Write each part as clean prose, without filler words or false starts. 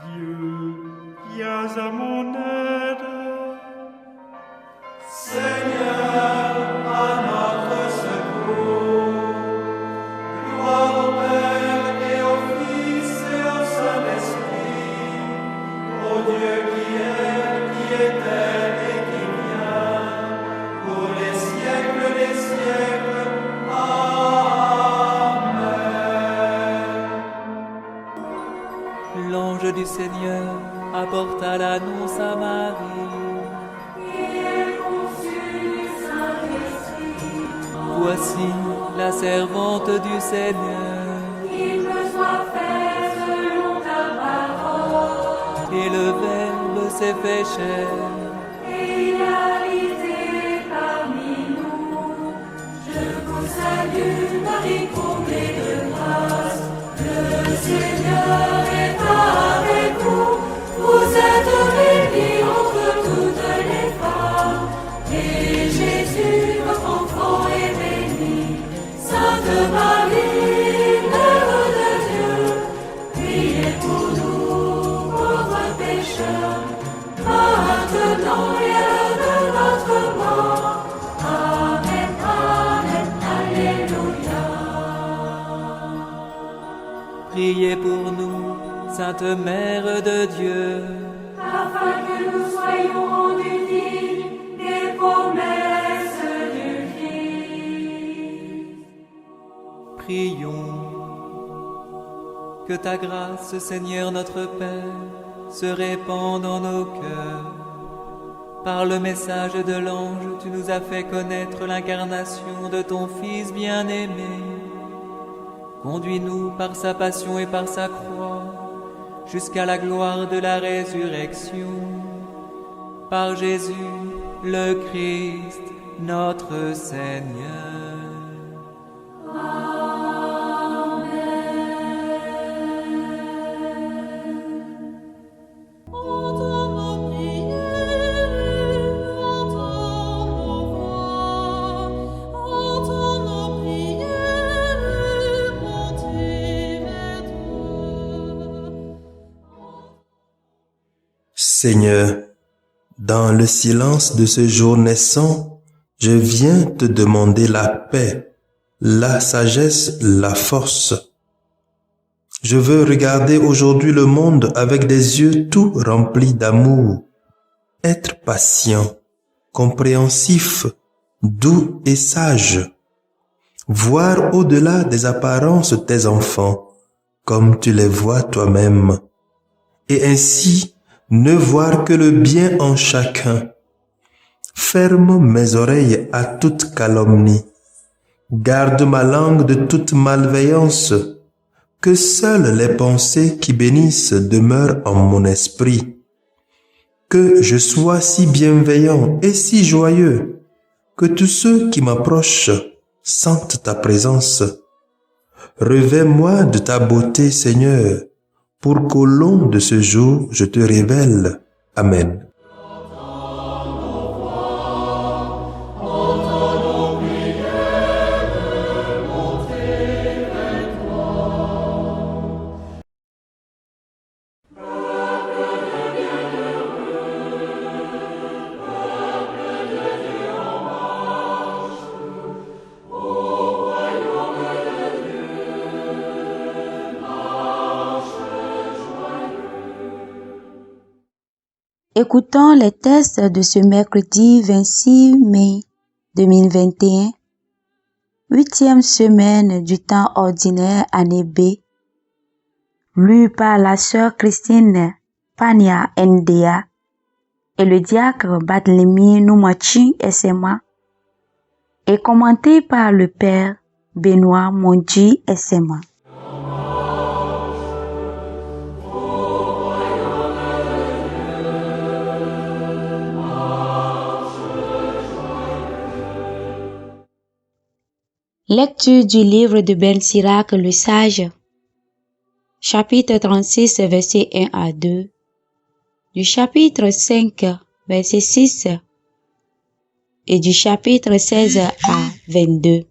Dieu, viens à mon aide. Seigneur, à notre secours. Gloire au Père et au Fils et au Saint-Esprit, au Dieu qui était et qui vient, pour les siècles des siècles. Amen. L'ange du Seigneur apporta l'annonce à Marie. Voici la servante du Seigneur. Qu'il me soit fait selon ta parole. Et le Verbe s'est fait chair. Et il a habité parmi nous. Je vous salue, Marie, comblée de grâce. Le Seigneur est avec vous. Vous êtes bénie entre toutes les femmes. Et Jésus, votre enfant, est béni. Sainte Marie, Mère de Dieu, priez pour nous, pauvres pécheurs, maintenant et à l'heure de notre mort. Amen, Amen, Alléluia. Priez pour nous, Sainte Mère de Dieu. Afin que nous soyons rendus dignes des promesses du Christ. Prions. Que ta grâce, Seigneur notre Père, se répande dans nos cœurs. Par le message de l'ange, tu nous as fait connaître l'incarnation de ton Fils bien-aimé. Conduis-nous par sa passion et par sa croix, jusqu'à la gloire de la résurrection. Par Jésus, le Christ, notre Seigneur. Seigneur, dans le silence de ce jour naissant, je viens te demander la paix, la sagesse, la force. Je veux regarder aujourd'hui le monde avec des yeux tout remplis d'amour, être patient, compréhensif, doux et sage, voir au-delà des apparences tes enfants, comme tu les vois toi-même, et ainsi ne voir que le bien en chacun. Ferme mes oreilles à toute calomnie. Garde ma langue de toute malveillance. Que seules les pensées qui bénissent demeurent en mon esprit. Que je sois si bienveillant et si joyeux, que tous ceux qui m'approchent sentent ta présence. Revêt-moi de ta beauté, Seigneur, pour qu'au long de ce jour, je te révèle. Amen. Écoutons les textes de ce mercredi 26 mai 2021, 8e semaine du temps ordinaire année B, lu par la sœur Christine Pania Ndea et le diacre Barthélemy Noumachin SMA et commenté par le père Benoît Mondji SMA. Lecture du livre de Ben Sirac le Sage, chapitre 36, versets 1 à 2, du chapitre 5, verset 6 et du chapitre 16 à 22.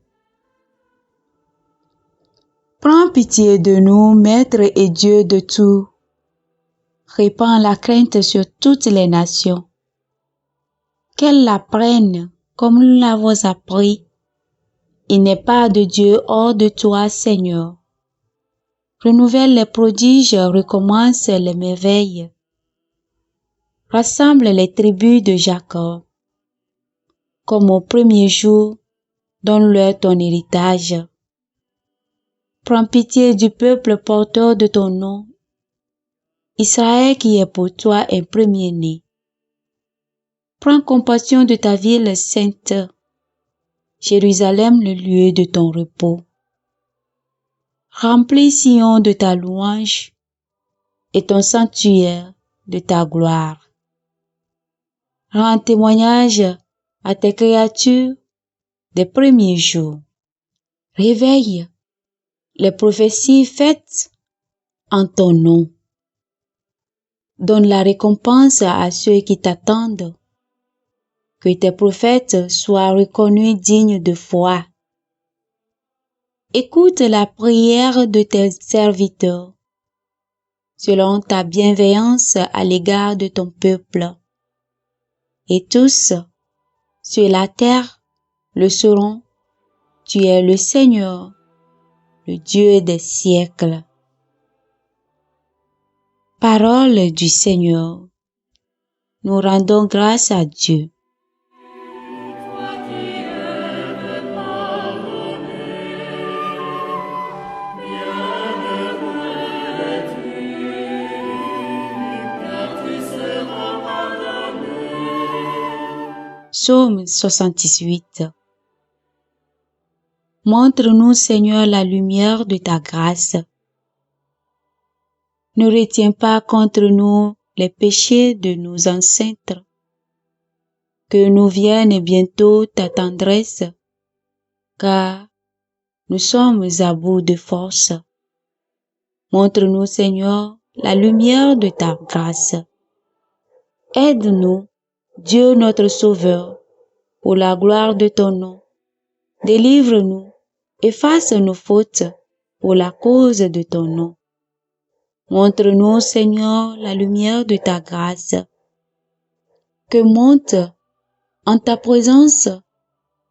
Prends pitié de nous, Maître et Dieu de tout. répand la crainte sur toutes les nations. Qu'elles l'apprennent comme nous l'avons appris. Il n'est pas de Dieu hors de toi, Seigneur. Renouvelle les prodiges, recommence les merveilles. Rassemble les tribus de Jacob. Comme au premier jour, donne-leur ton héritage. Prends pitié du peuple porteur de ton nom, Israël qui est pour toi un premier-né. Prends compassion de ta ville sainte, Jérusalem, le lieu de ton repos. Remplis Sion de ta louange et ton sanctuaire de ta gloire. Rends témoignage à tes créatures des premiers jours. Réveille les prophéties faites en ton nom. Donne la récompense à ceux qui t'attendent. Que tes prophètes soient reconnus dignes de foi. Écoute la prière de tes serviteurs, selon ta bienveillance à l'égard de ton peuple. Et tous, sur la terre, le sauront, tu es le Seigneur, le Dieu des siècles. Parole du Seigneur. Nous rendons grâce à Dieu. Psaume 78. Montre-nous, Seigneur, la lumière de ta grâce. Ne retiens pas contre nous les péchés de nos ancêtres. Que nous vienne bientôt ta tendresse, car nous sommes à bout de force. Montre-nous, Seigneur, la lumière de ta grâce. Aide-nous, Dieu notre Sauveur, pour la gloire de ton nom. Délivre-nous, efface nos fautes pour la cause de ton nom. Montre-nous, Seigneur, la lumière de ta grâce. Que monte en ta présence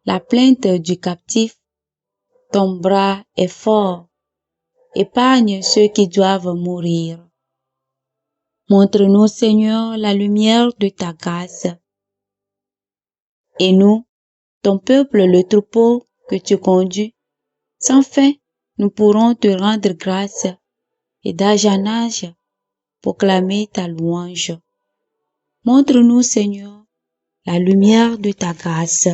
la plainte du captif. Ton bras est fort. Épargne ceux qui doivent mourir. Montre-nous, Seigneur, la lumière de ta grâce. Et nous, ton peuple, le troupeau que tu conduis, sans fin, nous pourrons te rendre grâce et d'âge en âge proclamer ta louange. Montre-nous, Seigneur, la lumière de ta grâce.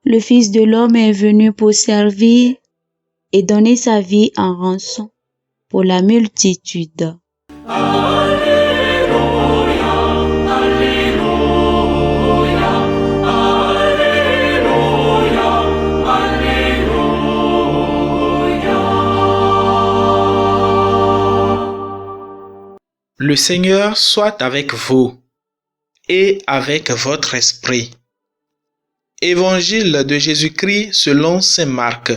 Le Fils de l'homme est venu pour servir et donner sa vie en rançon pour la multitude. Alléluia, Alléluia, Alléluia, Alléluia. Le Seigneur soit avec vous et avec votre esprit. Évangile de Jésus-Christ selon saint Marc,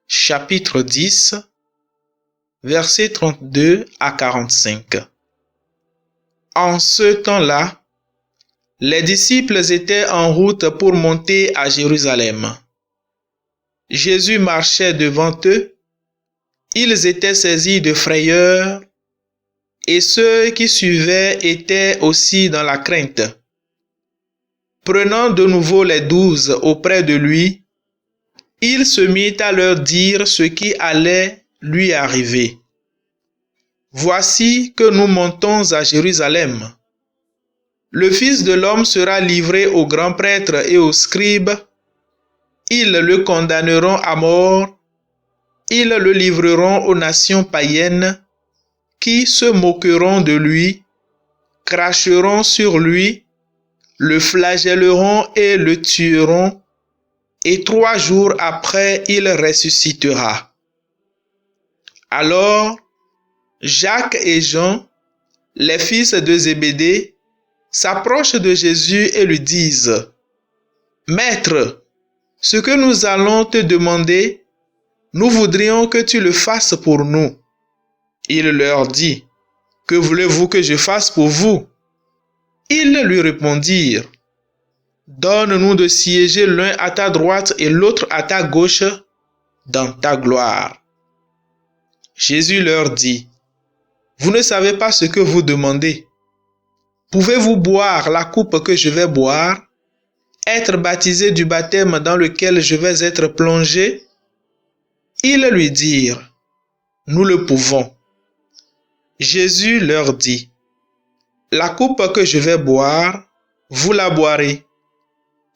chapitre 10, versets 32 à 45. En ce temps-là, les disciples étaient en route pour monter à Jérusalem. Jésus marchait devant eux, ils étaient saisis de frayeur, et ceux qui suivaient étaient aussi dans la crainte. Prenant de nouveau les 12 auprès de lui, il se mit à leur dire ce qui allait lui arriver. Voici que nous montons à Jérusalem. Le Fils de l'homme sera livré aux grands prêtres et aux scribes. Ils le condamneront à mort. Ils le livreront aux nations païennes qui se moqueront de lui, cracheront sur lui, le flagelleront et le tueront. et 3 jours après il ressuscitera. Alors, Jacques et Jean, les fils de Zébédée, s'approchent de Jésus et lui disent, « Maître, ce que nous allons te demander, nous voudrions que tu le fasses pour nous. » Il leur dit, « Que voulez-vous que je fasse pour vous ?» Ils lui répondirent, « Donne-nous de siéger l'un à ta droite et l'autre à ta gauche dans ta gloire. » Jésus leur dit, « Vous ne savez pas ce que vous demandez. Pouvez-vous boire la coupe que je vais boire, être baptisé du baptême dans lequel je vais être plongé? » Ils lui dirent, « Nous le pouvons. » Jésus leur dit, « La coupe que je vais boire, vous la boirez,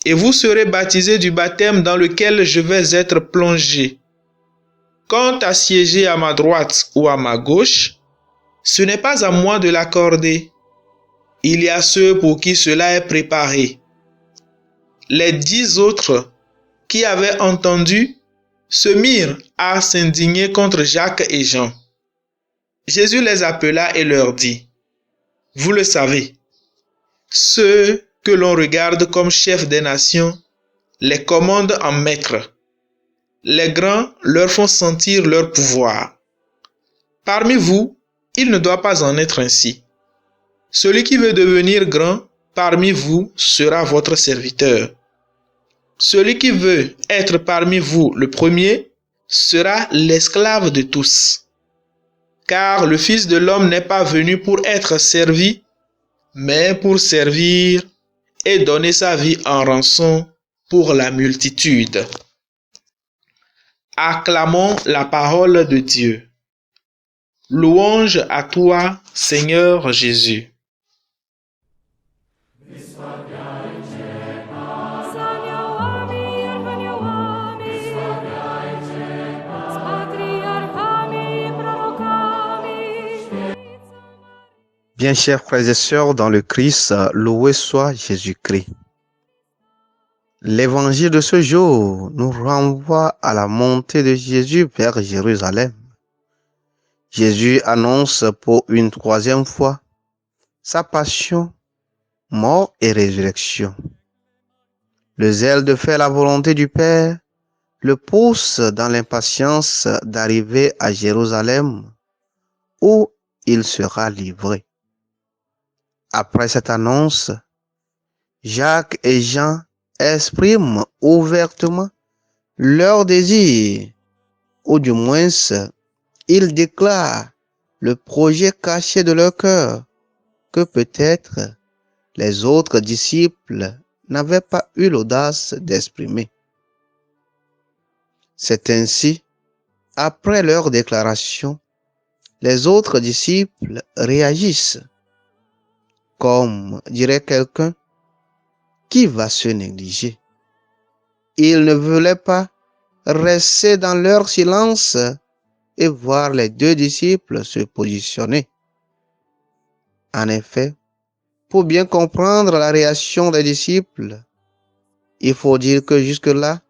et vous serez baptisés du baptême dans lequel je vais être plongé. Quant à siéger à ma droite ou à ma gauche, ce n'est pas à moi de l'accorder. Il y a ceux pour qui cela est préparé. » Les 10 autres qui avaient entendu se mirent à s'indigner contre Jacques et Jean. Jésus les appela et leur dit, « Vous le savez, ceux que l'on regarde comme chefs des nations les commandent en maîtres. Les grands leur font sentir leur pouvoir. Parmi vous, il ne doit pas en être ainsi. Celui qui veut devenir grand parmi vous sera votre serviteur. Celui qui veut être parmi vous le premier sera l'esclave de tous. Car le Fils de l'homme n'est pas venu pour être servi, mais pour servir et donner sa vie en rançon pour la multitude. » Acclamons la parole de Dieu. Louange à toi, Seigneur Jésus. Bien chers frères et sœurs dans le Christ, loué soit Jésus-Christ. L'évangile de ce jour nous renvoie à la montée de Jésus vers Jérusalem. Jésus annonce pour une 3e fois sa passion, mort et résurrection. Le zèle de faire la volonté du Père le pousse dans l'impatience d'arriver à Jérusalem où il sera livré. Après cette annonce, Jacques et Jean expriment ouvertement leur désir, ou du moins ils déclarent le projet caché de leur cœur que peut-être les autres disciples n'avaient pas eu l'audace d'exprimer. C'est ainsi, après leur déclaration, les autres disciples réagissent. Comme dirait quelqu'un, qui va se négliger? Ils ne voulaient pas rester dans leur silence et voir les 2 disciples se positionner. En effet, pour bien comprendre la réaction des disciples, il faut dire que jusque-là,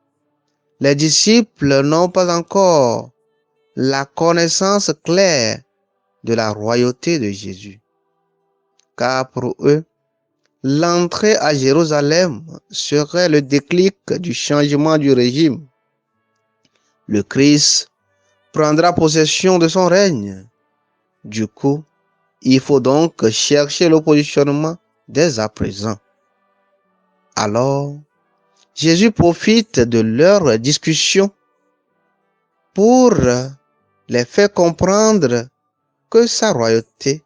les disciples n'ont pas encore la connaissance claire de la royauté de Jésus. Car pour eux, l'entrée à Jérusalem serait le déclic du changement du régime. Le Christ prendra possession de son règne. Du coup, il faut donc chercher le positionnement dès à présent. Alors, Jésus profite de leur discussion pour les faire comprendre que sa royauté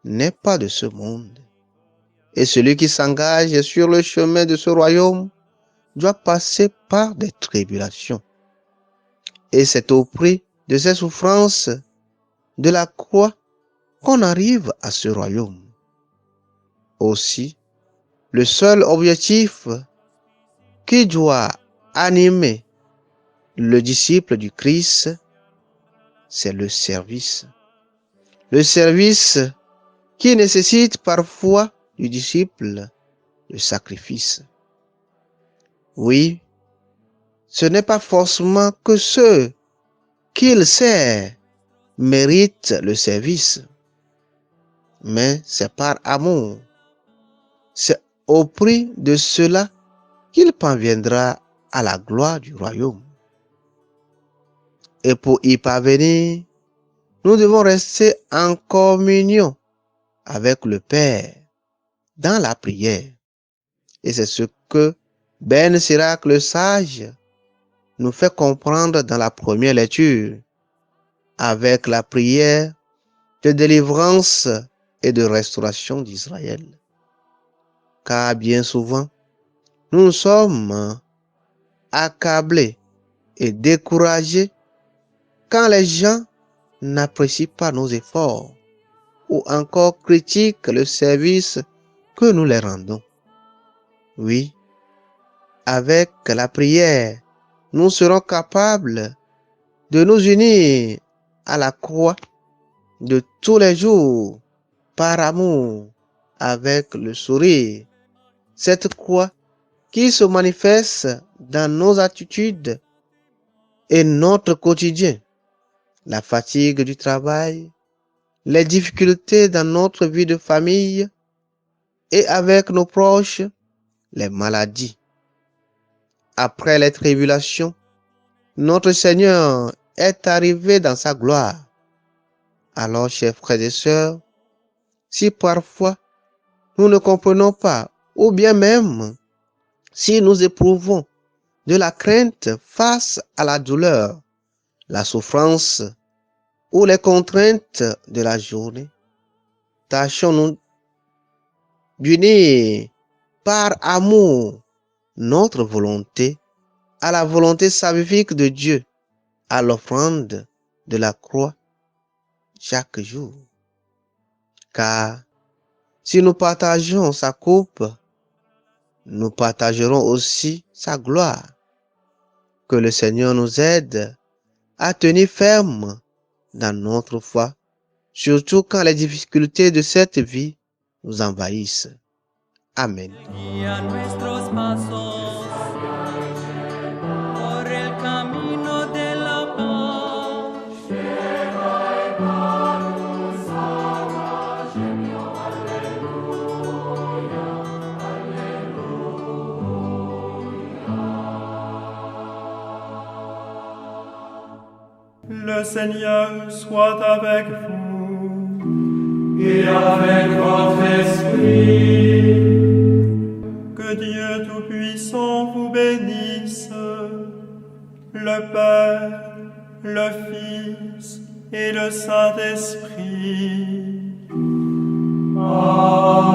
n'est pas de ce monde. Et celui qui s'engage sur le chemin de ce royaume doit passer par des tribulations. Et c'est au prix de ces souffrances de la croix qu'on arrive à ce royaume. Aussi, le seul objectif qui doit animer le disciple du Christ, c'est le service. Le service qui nécessite parfois du disciple le sacrifice. Oui, ce n'est pas forcément que ceux qu'il sert méritent le service, mais c'est par amour. C'est au prix de cela qu'il parviendra à la gloire du royaume. Et pour y parvenir, nous devons rester en communion avec le Père dans la prière. Et c'est ce que Ben Sirac le sage nous fait comprendre dans la première lecture, avec la prière de délivrance et de restauration d'Israël. Car bien souvent, nous sommes accablés et découragés quand les gens n'apprécient pas nos efforts ou encore critiquent le service que nous les rendons. Oui, avec la prière, nous serons capables de nous unir à la croix de tous les jours par amour avec le sourire. Cette croix qui se manifeste dans nos attitudes et notre quotidien, la fatigue du travail, les difficultés dans notre vie de famille et avec nos proches, les maladies. Après les tribulations, notre Seigneur est arrivé dans sa gloire. Alors, chers frères et sœurs, si parfois nous ne comprenons pas, ou bien même si nous éprouvons de la crainte face à la douleur, la souffrance ou les contraintes de la journée, tâchons-nous d'unir par amour notre volonté à la volonté salvifique de Dieu, à l'offrande de la croix chaque jour. Car si nous partageons sa coupe, nous partagerons aussi sa gloire. Que le Seigneur nous aide à tenir ferme dans notre foi, surtout quand les difficultés de cette vie nous envahissent. Amen. Guía nuestros pasos por el camino de la paz. Le Seigneur soit avec vous. Et avec votre esprit. Que Dieu Tout-Puissant vous bénisse, le Père, le Fils et le Saint-Esprit. Amen.